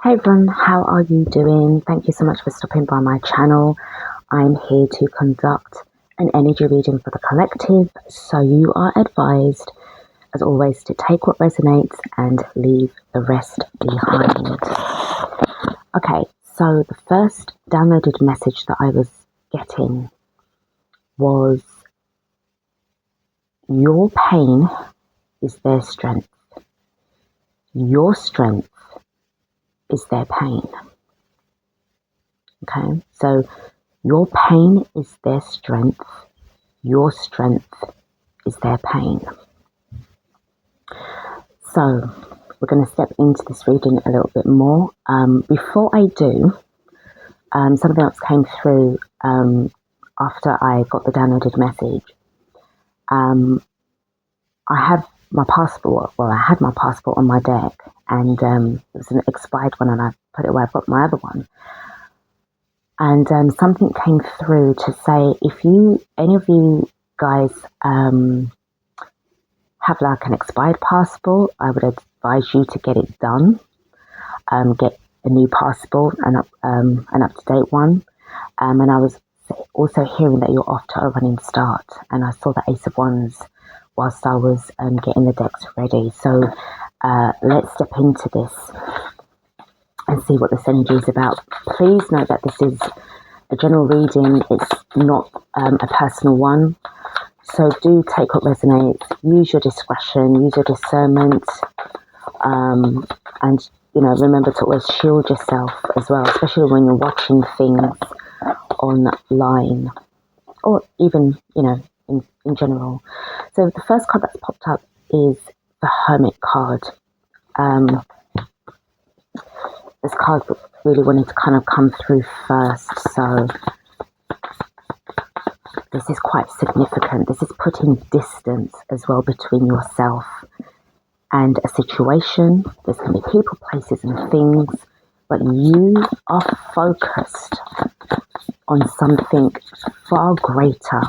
Hey everyone, how are you doing? Thank you so much for stopping by my channel. I'm here to conduct an energy reading for the collective, so you are advised, as always, to take what resonates and leave the rest behind. Okay, so the first downloaded message that I was getting was, your pain is their strength. Your strength is their pain. Okay, so your pain is their strength. Your strength is their pain. So we're going to step into this reading a little bit more. Before I do, something else came through after I got the downloaded message. I have my passport. Well, I had my passport on my deck, and it was an expired one, and I put it where I've got my other one. And something came through to say, if any of you guys have like an expired passport, I would advise you to get it done. Get a new passport, an up-to-date one. And I was also hearing that you're off to a running start. And I saw the Ace of Wands whilst I was getting the decks ready. So let's step into this and see what this energy is about. Please note that this is a general reading. It's not a personal one. So do take what resonates. Use your discretion. Use your discernment. And, remember to always shield yourself as well, especially when you're watching things online or even, in general. So the first card that's popped up is the Hermit card. This card really wanted to kind of come through first, so this is quite significant. This is putting distance as well between yourself and a situation. There's going to be people, places and things, but you are focused on something far greater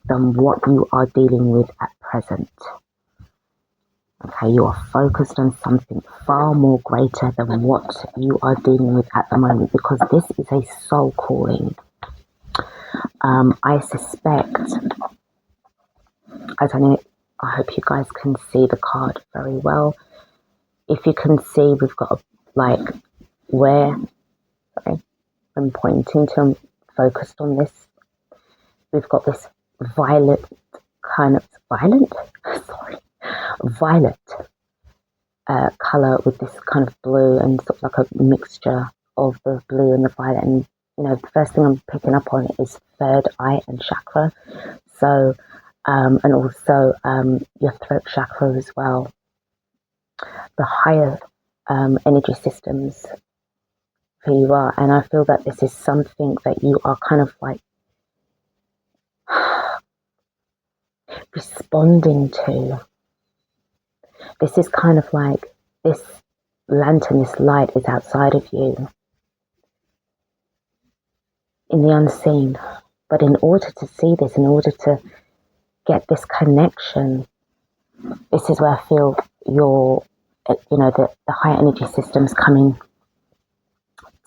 than what you are dealing with at present. Okay, you are focused on something far more greater than what you are dealing with at the moment, because this is a soul calling. I suspect, I don't know, I hope you guys can see the card very well. If you can see, we've got where, sorry, I'm pointing to, I'm focused on this. We've got this violet colour with this kind of blue, and sort of like a mixture of the blue and the violet. And the first thing I'm picking up on is third eye and chakra. So, and also your throat chakra as well. The higher energy systems who you are. And I feel that this is something that you are kind of like responding to. This is kind of like this lantern, this light is outside of you in the unseen. But in order to see this, in order to get this connection, this is where I feel the higher energy systems coming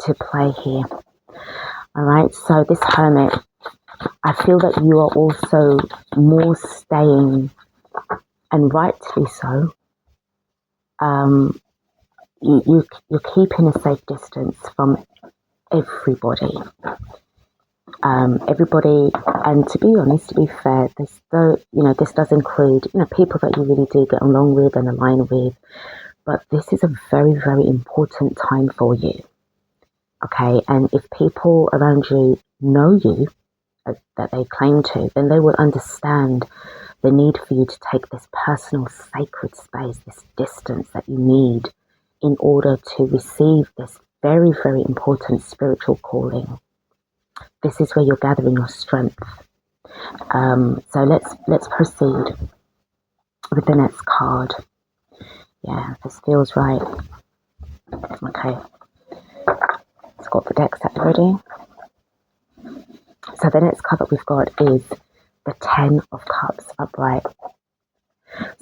to play here. All right, so this Hermit, I feel that you are also more staying, and rightly so, you're keeping a safe distance from everybody. Everybody, and to be honest, to be fair, this does include, people that you really do get along with and align with, but this is a very, very important time for you. Okay, and if people around you know you, that they claim to, then they will understand the need for you to take this personal sacred space, this distance that you need in order to receive this very, very important spiritual calling. This is where you're gathering your strength. So let's proceed with the next card. Yeah, this feels right. Okay, it's got the deck set ready. So the next card that we've got is the Ten of Cups upright.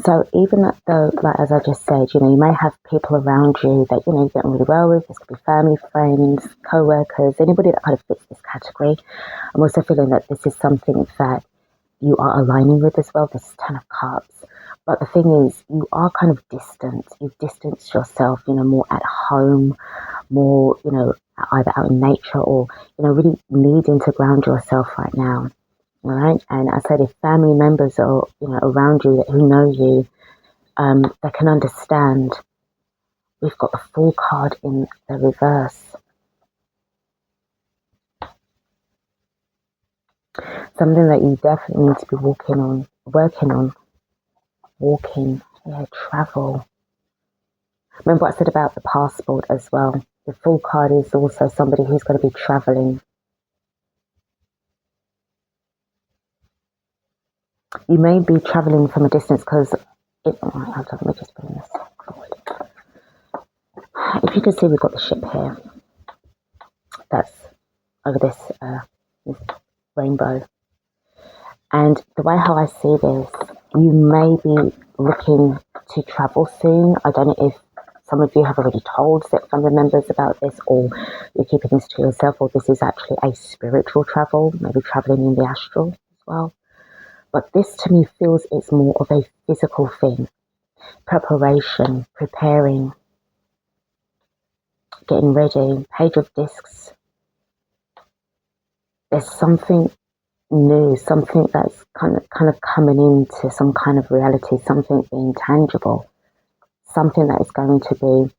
So even though, like as I just said, you may have people around you that you get on really well with. This could be family, friends, co-workers, anybody that kind of fits this category. I'm also feeling that this is something that you are aligning with as well, this Ten of Cups. But the thing is, you are kind of distant. You've distanced yourself, more at home, more, either out in nature or, really needing to ground yourself right now. All right. And I said, if family members are, around you who know you, they can understand. We've got the Fool card in the reverse. Something that you definitely need to be working on. Travel. Remember what I said about the passport as well. The Fool card is also somebody who's going to be traveling. You may be traveling from a distance because let me just bring this forward. If you can see, we've got the ship here. That's over this rainbow. And the way how I see this, you may be looking to travel soon. I don't know if some of you have already told family members about this, or you're keeping this to yourself, or this is actually a spiritual travel, maybe traveling in the astral as well. But this to me feels it's more of a physical thing. Preparation, preparing, getting ready, Page of Discs. There's something new, something that's kind of coming into some kind of reality, something being tangible, something that is going to be,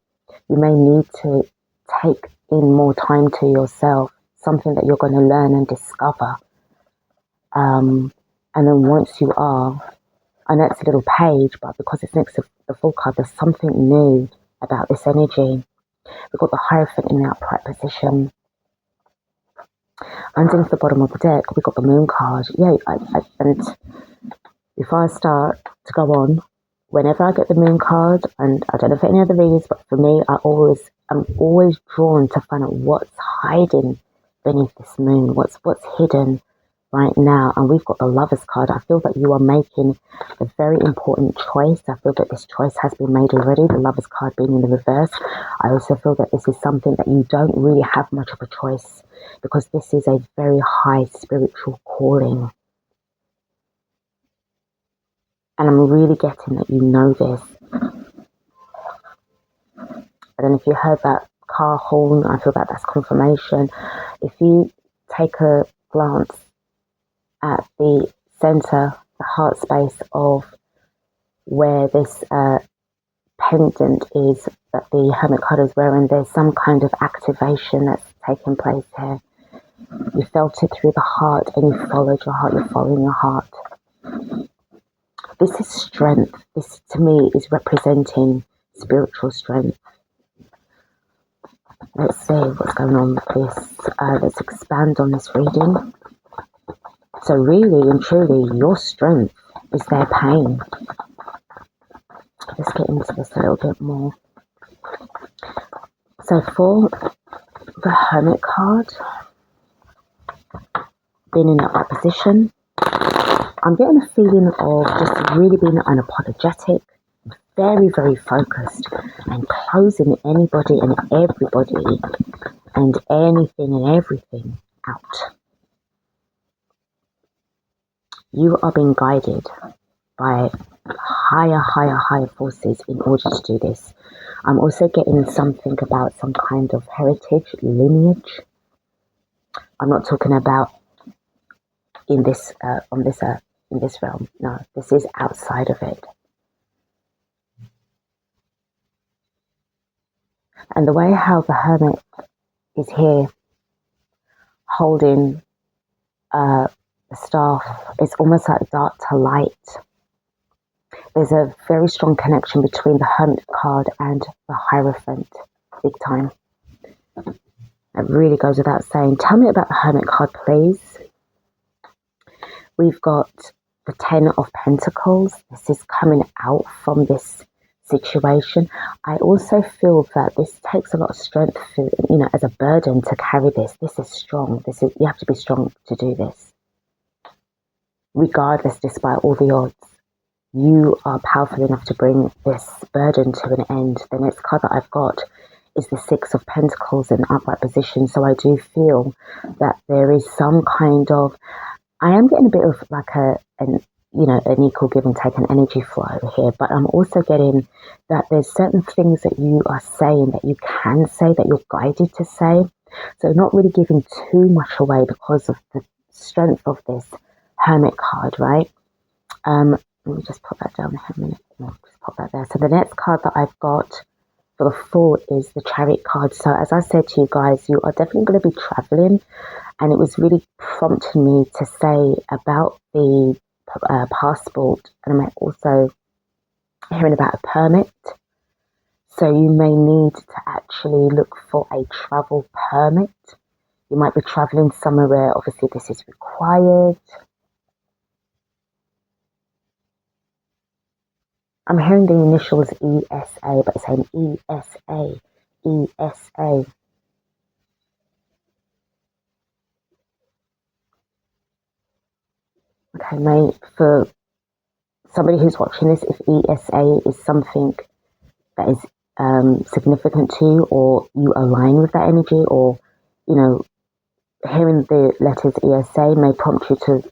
you may need to take in more time to yourself, something that you're going to learn and discover. And then once you are, I know it's a little page, but because it's next to the Fool card, there's something new about this energy. We've got the Hierophant in the upright position. Underneath the bottom of the deck, we've got the Moon card. Yeah, and before I start to go on, whenever I get the Moon card, and I don't know for any other reasons, but for me, I'm always drawn to find out what's hiding beneath this moon, what's hidden right now. And we've got the Lovers card. I feel that you are making a very important choice. I feel that this choice has been made already, the Lovers card being in the reverse. I also feel that this is something that you don't really have much of a choice, because this is a very high spiritual calling. And I'm really getting that you know this. And then if you heard that car horn, I feel that that's confirmation. If you take a glance at the center, the heart space of where this pendant is that the Hermit card is wearing, there's some kind of activation that's taking place here. You felt it through the heart and you followed your heart, you're following your heart. This is strength. This to me is representing spiritual strength. Let's see what's going on with this. Let's expand on this reading. So really and truly, your strength is their pain. Let's get into this a little bit more. So for the Hermit card, being in that right position, I'm getting a feeling of just really being unapologetic, very, very focused, and closing anybody and everybody and anything and everything out. You are being guided by higher forces in order to do this. I'm also getting something about some kind of heritage, lineage. I'm not talking about in this in this realm. No, this is outside of it. And the way how the Hermit is here holding the staff, it's almost like dark to light. There's a very strong connection between the Hermit card and the Hierophant, big time. It really goes without saying. Tell me about the Hermit card, please. We've got the Ten of Pentacles. This is coming out from this situation. I also feel that this takes a lot of strength, for, as a burden to carry this. This is strong. You have to be strong to do this, regardless, despite all the odds. you are powerful enough to bring this burden to an end. The next card that I've got is the Six of Pentacles in upright position. So I do feel that there is some kind of, I am getting a bit of like an equal give and take, an energy flow here, but I'm also getting that there's certain things that you are saying that you can say, that you're guided to say. So not really giving too much away because of the strength of this Hermit card, right? Let me just put that down here a minute. No, just pop that there. So the next card that I've got for the Fool is the Chariot card. So as I said to you guys, you are definitely going to be traveling, and it was really prompting me to say about the passport, and I'm also hearing about a permit. So you may need to actually look for a travel permit. You might be traveling somewhere where obviously this is required. I'm hearing the initials ESA, but it's saying ESA, ESA. Okay, mate, for somebody who's watching this, if ESA is something that is significant to you, or you align with that energy, or, hearing the letters ESA may prompt you to,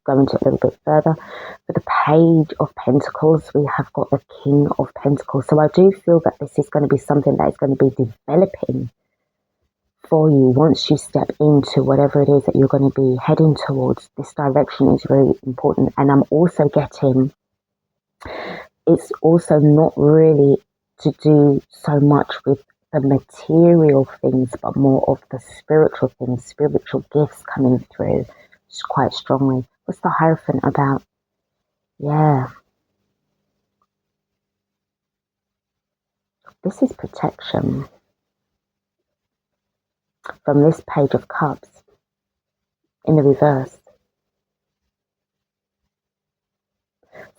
go into it a little bit further. For the Page of Pentacles, we have got the King of Pentacles. So I do feel that this is going to be something that is going to be developing for you once you step into whatever it is that you're going to be heading towards. This direction is very important. And I'm also getting, it's also not really to do so much with the material things, but more of the spiritual things, spiritual gifts coming through quite strongly. What's the Hierophant about? Yeah. This is protection. From this Page of Cups in the reverse.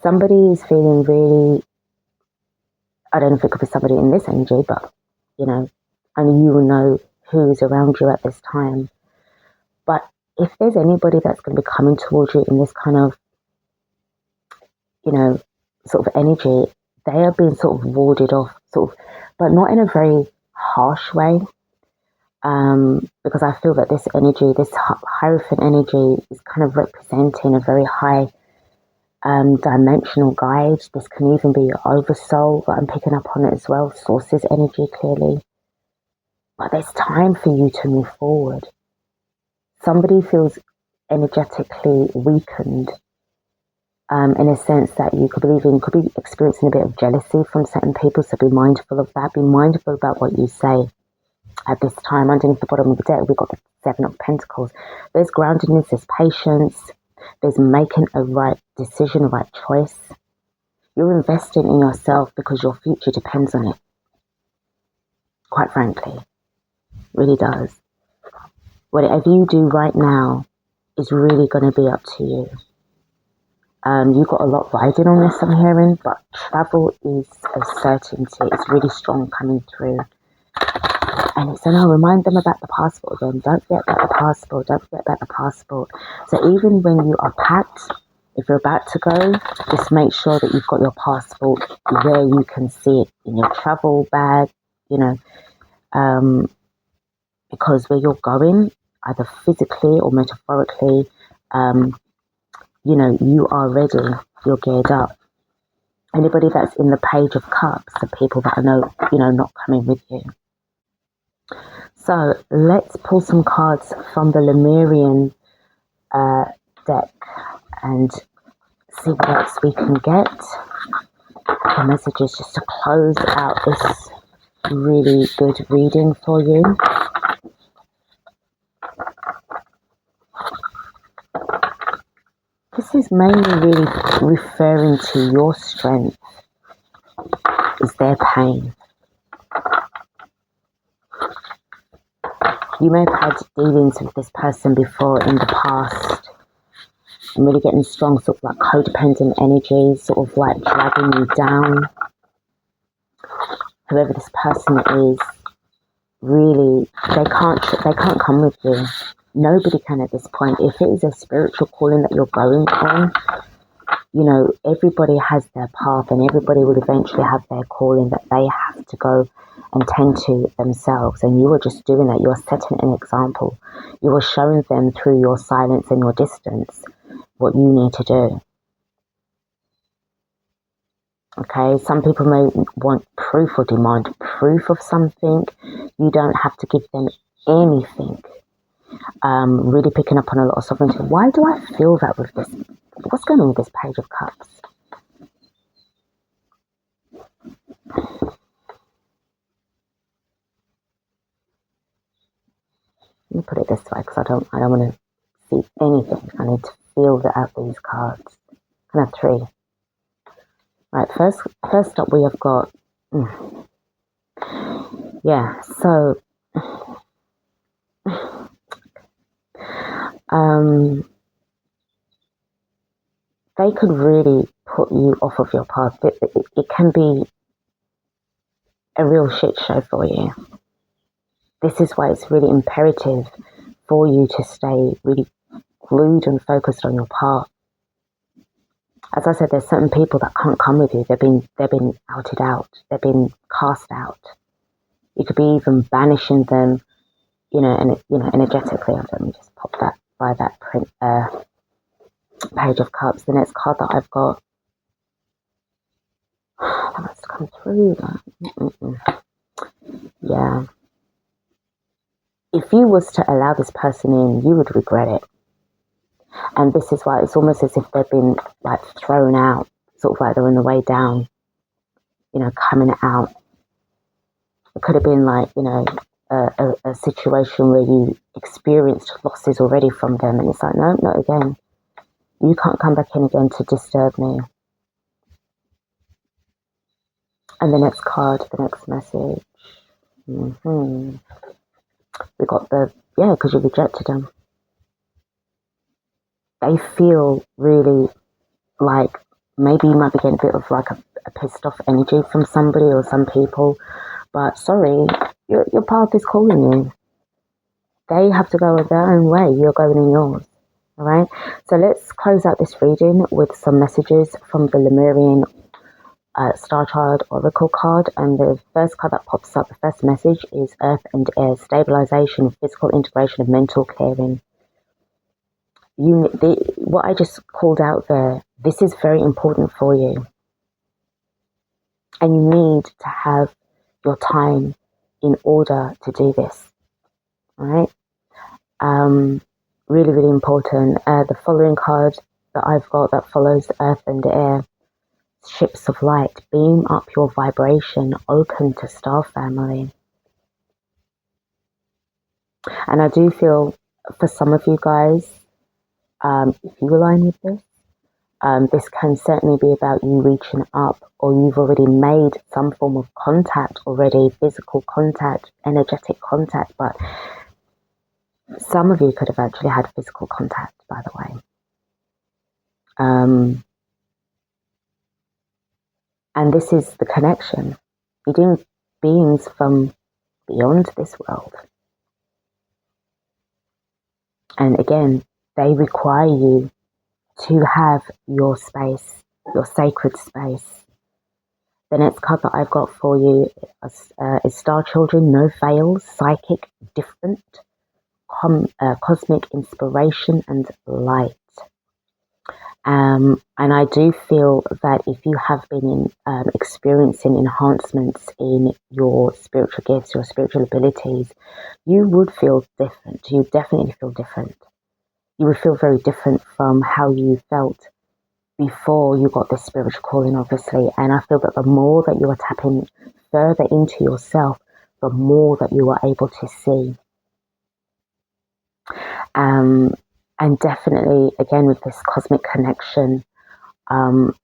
Somebody is feeling really, I don't know if it could be somebody in this energy, but, and you will know who's around you at this time. But if there's anybody that's going to be coming towards you in this kind of, sort of energy, they are being sort of warded off, but not in a very harsh way. Because I feel that this energy, this Hierophant energy, is kind of representing a very high dimensional guide. This can even be your oversoul, but I'm picking up on it as well. Source's energy, clearly. But there's time for you to move forward. Somebody feels energetically weakened, in a sense that you could be experiencing a bit of jealousy from certain people. So be mindful of that. Be mindful about what you say. At this time, underneath the bottom of the deck, we've got the Seven of Pentacles. There's groundedness, there's patience, there's making a right decision, a right choice. You're investing in yourself because your future depends on it. Quite frankly, really does. Whatever you do right now is really going to be up to you. You've got a lot riding on this, I'm hearing, but travel is a certainty. It's really strong coming through. And it's saying, remind them about the passport again. Don't forget about the passport. Don't forget about the passport. So even when you are packed, if you're about to go, just make sure that you've got your passport where you can see it in your travel bag, because where you're going, either physically or metaphorically, you are ready. You're geared up. Anybody that's in the Page of Cups, the people that are not coming with you. So let's pull some cards from the Lemurian deck and see what else we can get. The messages just to close out this really good reading for you. This is mainly really referring to your strength. Is their pain. You may have had dealings with this person before in the past. I'm really getting strong sort of like codependent energy, sort of like dragging you down. Whoever this person is, really, they can't come with you. Nobody can at this point. If it is a spiritual calling that you're going on, you know, everybody has their path and everybody will eventually have their calling that they have to go and tend to themselves. And you are just doing that. You're setting an example. You are showing them through your silence and your distance what you need to do. Okay, some people may want proof or demand proof of something. You don't have to give them anything. Really picking up on a lot of sovereignty. Why do I feel that with this? What's going on with this Page of Cups? Let me put it this way, because I don't want to see anything. I need to feel that out these cards. Can I have 3? Right, first up we have got, yeah, so, they could really put you off of your path. It can be a real shit show for you. This is why it's really imperative for you to stay really glued and focused on your path. As I said, there's certain people that can't come with you. They've been outed out. They've been cast out. You could be even banishing them, energetically. Let me just pop that by that print Page of Cups. The next card that I've got, that must come through. Yeah. If you was to allow this person in, you would regret it. And this is why it's almost as if they've been like thrown out, sort of like they're on the way down, coming out. It could have been like, a situation where you experienced losses already from them. And it's like, no, not again. You can't come back in again to disturb me. And the next card, the next message. We got because you rejected them. They feel really like maybe you might be getting a bit of like a pissed off energy from somebody or some people, but sorry, your path is calling you. They have to go their own way. You're going in yours. All right. So let's close out this reading with some messages from the Lemurian Star Child Oracle card. And the first card that pops up, the first message is Earth and Air, stabilization, physical integration of mental clearing. What I just called out there, this is very important for you. And you need to have your time in order to do this. All right? Really, really important. The following card that I've got that follows Earth and Air, Ships of Light. Beam up your vibration, open to Star Family. And I do feel for some of you guys, if you align with this, this can certainly be about you reaching up, or you've already made some form of contact already, physical contact, energetic contact, but some of you could have actually had physical contact, by the way. And this is the connection. You're doing beings from beyond this world. And again, they require you to have your space, your sacred space. The next card that I've got for you is Star Children, No Fails, Psychic, Different, Cosmic Inspiration and Light. And I do feel that if you have been experiencing enhancements in your spiritual gifts, your spiritual abilities, you would feel different. You definitely feel different. You would feel very different from how you felt before you got this spiritual calling, obviously. And I feel that the more that you are tapping further into yourself, the more that you are able to see. And definitely, again, with this cosmic connection,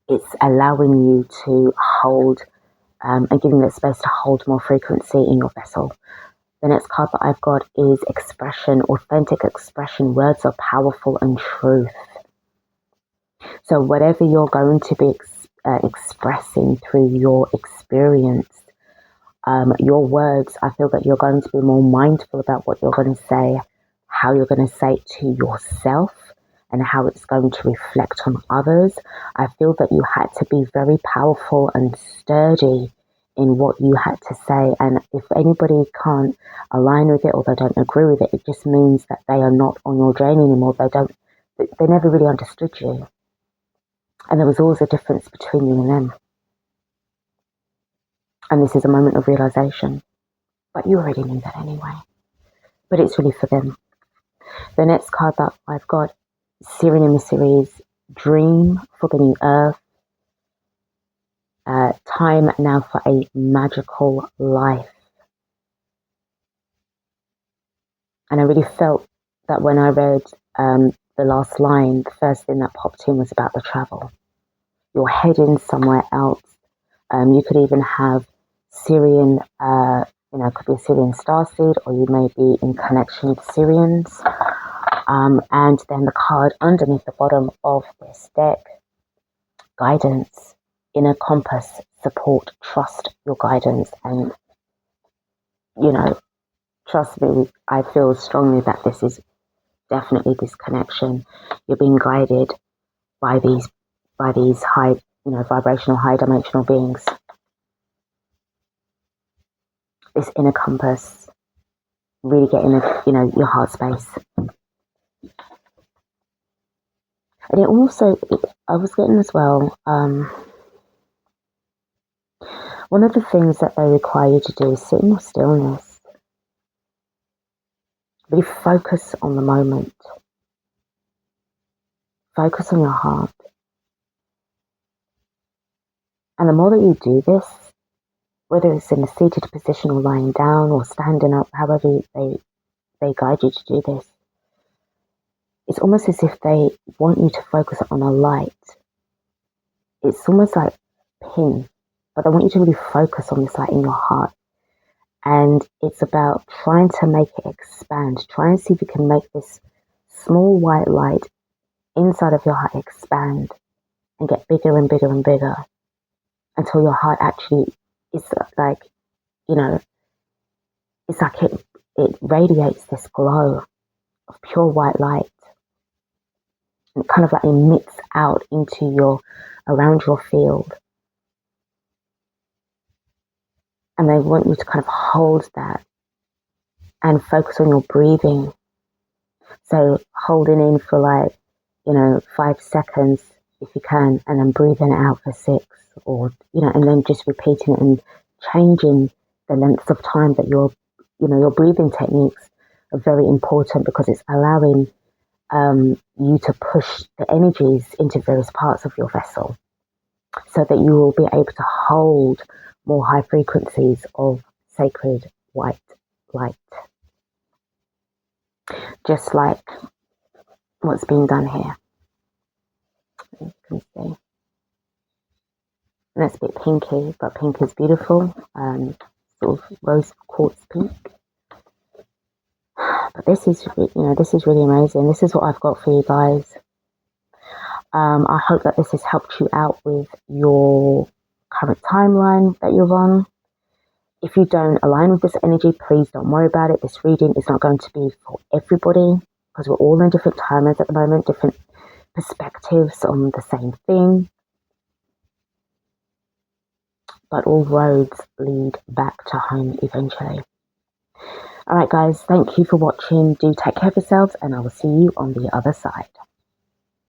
it's allowing you to hold and giving the space to hold more frequency in your vessel. The next card that I've got is Expression, Authentic Expression. Words are powerful and truth. So whatever you're going to be expressing through your experience, your words, I feel that you're going to be more mindful about what you're going to say, how you're going to say it to yourself, and how it's going to reflect on others. I feel that you had to be very powerful and sturdy in what you had to say. And if anybody can't align with it or they don't agree with it, it just means that they are not on your journey anymore. They never really understood you. And there was always a difference between you and them. And this is a moment of realization. But you already knew that anyway. But it's really for them. The next card that I've got, Sirian in the series, Dream for the New Earth. Time now for a magical life. And I really felt that when I read the last line, the first thing that popped in was about the travel. You're heading somewhere else. You could even have Sirian, it could be a Sirian starseed, or you may be in connection with Sirians. And then the card underneath the bottom of this deck, guidance, inner compass, support, trust your guidance. And, trust me, I feel strongly that this is definitely this connection. You're being guided by these high, vibrational, high dimensional beings. This inner compass, really getting your heart space. And it also, I was getting as well, one of the things that they require you to do is sit in your stillness. Really focus on the moment. Focus on your heart. And the more that you do this, whether it's in a seated position or lying down or standing up, however they guide you to do this, it's almost as if they want you to focus on a light. It's almost like pin, but they want you to really focus on this light in your heart. And it's about trying to make it expand. Try and see if you can make this small white light inside of your heart expand and get bigger and bigger and bigger until your heart actually is like, it's like it radiates this glow of pure white light. And it kind of like emits out into around your field. And they want you to kind of hold that and focus on your breathing. So holding in for 5 seconds if you can, and then breathing it out for 6, or, and then just repeating it and changing the lengths of time that your breathing techniques are very important, because it's allowing you to push the energies into various parts of your vessel so that you will be able to hold more high frequencies of sacred white light. Just like what's being done here. You can see. And it's a bit pinky, but pink is beautiful. Sort of rose quartz pink. But this is really amazing. This is what I've got for you guys. I hope that this has helped you out with your current timeline that you're on. If you don't align with this energy, please don't worry about it. This reading is not going to be for everybody, because we're all in different timelines at the moment, different perspectives on the same thing. But all roads lead back to home eventually. Alright guys, thank you for watching. Do take care of yourselves, and I will see you on the other side.